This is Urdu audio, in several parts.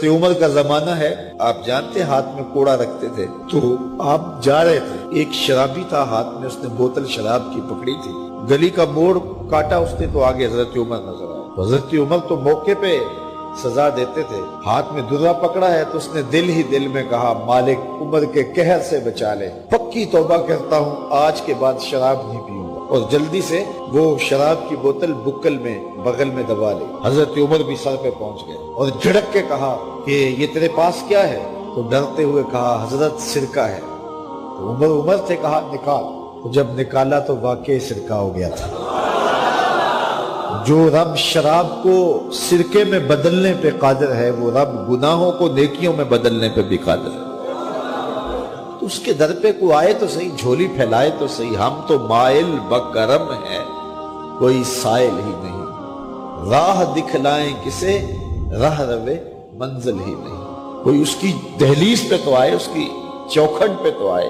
عمر کا زمانہ ہے، آپ جانتے ہیں ہاتھ میں کوڑا رکھتے تھے، تو آپ جا رہے تھے، ایک شرابی تھا، ہاتھ میں اس نے بوتل شراب کی پکڑی تھی، گلی کا موڑ کاٹا اس نے تو آگے حضرت عمر نظر آیا۔ حضرت عمر تو موقع پہ سزا دیتے تھے، ہاتھ میں درہ پکڑا ہے تو اس نے دل ہی دل میں کہا مالک عمر کے قہر سے بچا لے، پکی توبہ کرتا ہوں آج کے بعد شراب نہیں پیوں گا، اور جلدی سے وہ شراب کی بوتل بکل میں بغل میں دبا لی۔ حضرت عمر بھی سر پہ پہنچ گئے اور جھڑک کے کہا کہ یہ تیرے پاس کیا ہے؟ تو ڈرتے ہوئے کہا حضرت سرکہ ہے۔ تو عمر سے کہا نکال، تو جب نکالا تو واقعی سرکہ ہو گیا تھا۔ جو رب شراب کو سرکے میں بدلنے پہ قادر ہے، وہ رب گناہوں کو نیکیوں میں بدلنے پہ بھی قادر ہے۔ تو اس کے در پہ کوئی آئے تو صحیح، جھولی پھیلائے تو صحیح، ہم تو مائل بکرم ہیں، کوئی سائل ہی نہیں، راہ دکھلائیں کسے، راہ روے منزل ہی نہیں۔ کوئی اس کی دہلیز پہ تو آئے، اس کی چوکھٹ پہ تو آئے،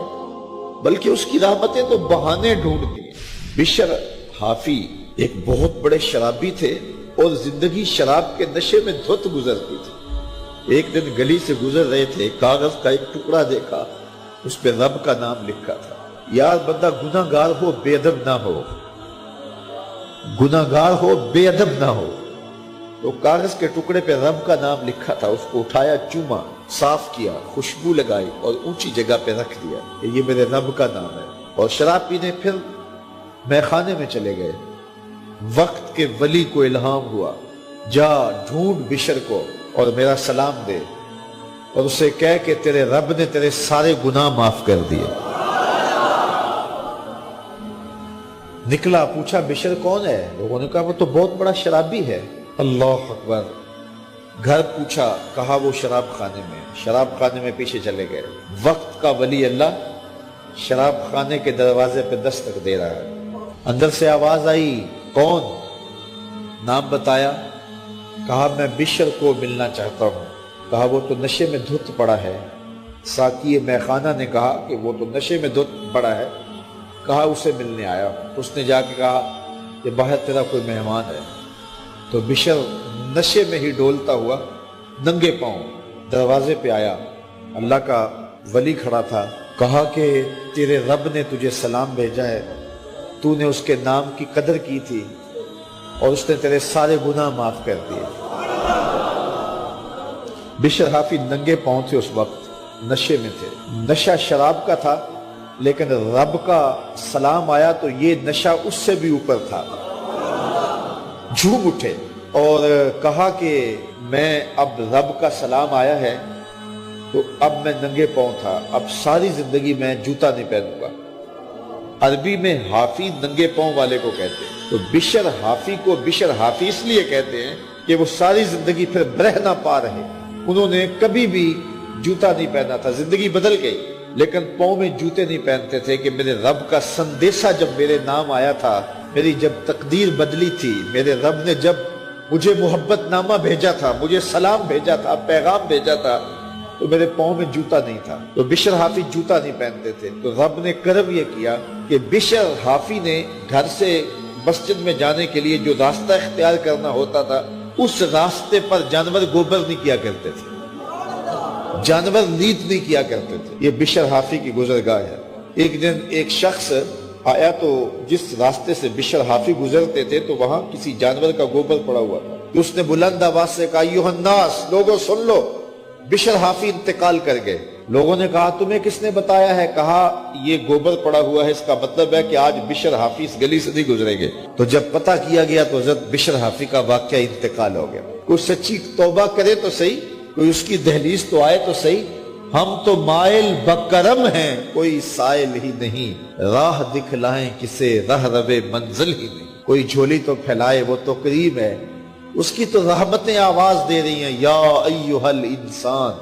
بلکہ اس کی رحمتیں تو بہانے ڈھونڈتی ہیں۔ بشر حافی ایک بہت بڑے شرابی تھے اور زندگی شراب کے نشے میں دھت گزرتی تھی۔ ایک دن گلی سے گزر رہے تھے، کاغذ کا ایک ٹکڑا دیکھا، اس پہ رب کا نام لکھا تھا۔ یار بندہ گناہ گار ہو بے ادب نہ ہو، گناہ گار ہو بے ادب نہ ہو۔ تو کاغذ کے ٹکڑے پہ رب کا نام لکھا تھا، اس کو اٹھایا، چوما، صاف کیا، خوشبو لگائی اور اونچی جگہ پہ رکھ دیا کہ یہ میرے رب کا نام ہے، اور شراب پینے پھر میخانے میں چلے گئے۔ وقت کے ولی کو الہام ہوا، جا ڈھونڈ بشر کو اور میرا سلام دے، اور اسے کہہ کہ تیرے رب نے تیرے سارے گناہ معاف کر دیے۔ نکلا، پوچھا بشر کون ہے؟ لوگوں نے کہا وہ تو بہت بڑا شرابی ہے۔ اللہ اکبر۔ گھر پوچھا، کہا وہ شراب خانے میں۔ شراب خانے میں پیچھے چلے گئے۔ وقت کا ولی اللہ شراب خانے کے دروازے پہ دستک دے رہا ہے۔ اندر سے آواز آئی، کون؟ نام بتایا، کہا میں بشر کو ملنا چاہتا ہوں۔ کہا وہ تو نشے میں دھت پڑا ہے۔ ساقی میخانہ نے کہا کہ وہ تو نشے میں دھت پڑا ہے، کہا اسے ملنے آیا۔ اس نے جا کے کہا کہ باہر تیرا کوئی مہمان ہے۔ تو بشر نشے میں ہی ڈولتا ہوا ننگے پاؤں دروازے پہ آیا۔ اللہ کا ولی کھڑا تھا، کہا کہ تیرے رب نے تجھے سلام بھیجا ہے، تو نے اس کے نام کی قدر کی تھی اور اس نے تیرے سارے گناہ معاف کر دیے۔ بشر حافی ننگے پاؤں تھے، اس وقت نشے میں تھے۔ نشہ شراب کا تھا، لیکن رب کا سلام آیا تو یہ نشہ اس سے بھی اوپر تھا۔ جھوم اٹھے اور کہا کہ میں اب رب کا سلام آیا ہے تو اب میں ننگے پاؤں تھا، اب ساری زندگی میں جوتا نہیں پہنوں گا۔ عربی میں حافی ننگے پاؤں والے کو کہتے ہیں، تو بشر حافی کو بشر حافی اس لیے کہتے ہیں کہ وہ ساری زندگی پھر برہ نہ پا رہے، انہوں نے کبھی بھی جوتا نہیں پہنا تھا، زندگی بدل گئی لیکن پاؤں میں جوتے نہیں پہنتے تھے کہ میرے رب کا سندیسہ جب میرے نام آیا تھا، میری جب تقدیر بدلی تھی، میرے رب نے جب مجھے محبت نامہ بھیجا تھا، مجھے سلام بھیجا تھا، پیغام بھیجا تھا، تو میرے پاؤں میں جوتا نہیں تھا۔ تو بشر حافی جوتا نہیں پہنتے تھے، تو رب نے کرم یہ کیا کہ بشر حافی نے گھر سے مسجد میں جانے کے لیے جو راستہ اختیار کرنا ہوتا تھا، اس راستے پر جانور گوبر نہیں کیا کرتے تھے، جانور نیت نہیں کیا کرتے تھے۔ یہ بشر حافی کی گزرگاہ ہے۔ ایک دن ایک شخص آیا تو جس راستے سے بشر حافی گزرتے تھے تو وہاں کسی جانور کا گوبر پڑا ہوا تھا۔ اس نے بلند آواز سے کہا، ایھا الناس، لوگوں سن لو، بشر حافی انتقال کر گئے۔ لوگوں نے کہا تمہیں کس نے بتایا ہے؟ کہا یہ گوبر پڑا ہوا ہے، اس کا مطلب ہے کہ آج بشر حافی اس گلی سے نہیں گزریں گے۔ تو جب پتہ کیا گیا تو حضرت بشر حافی کا واقعہ انتقال ہو گیا۔ کوئی سچی توبہ کرے تو صحیح، کوئی اس کی دہلیز تو آئے تو صحیح۔ ہم تو مائل بکرم ہیں، کوئی سائل ہی نہیں، راہ دکھلائیں کسے، راہ روے منزل ہی نہیں۔ کوئی جھولی تو پھیلائے، وہ تو کریم ہے، اس کی تو رحمتیں آواز دے رہی ہیں، یا ایھا الانسان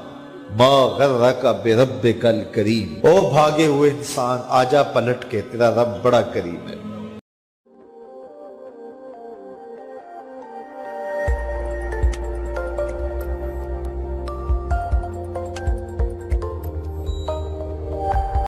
ما غرک بربک الکریم، او بھاگے ہوئے انسان، آجا پلٹ کے، تیرا رب بڑا کریم ہے۔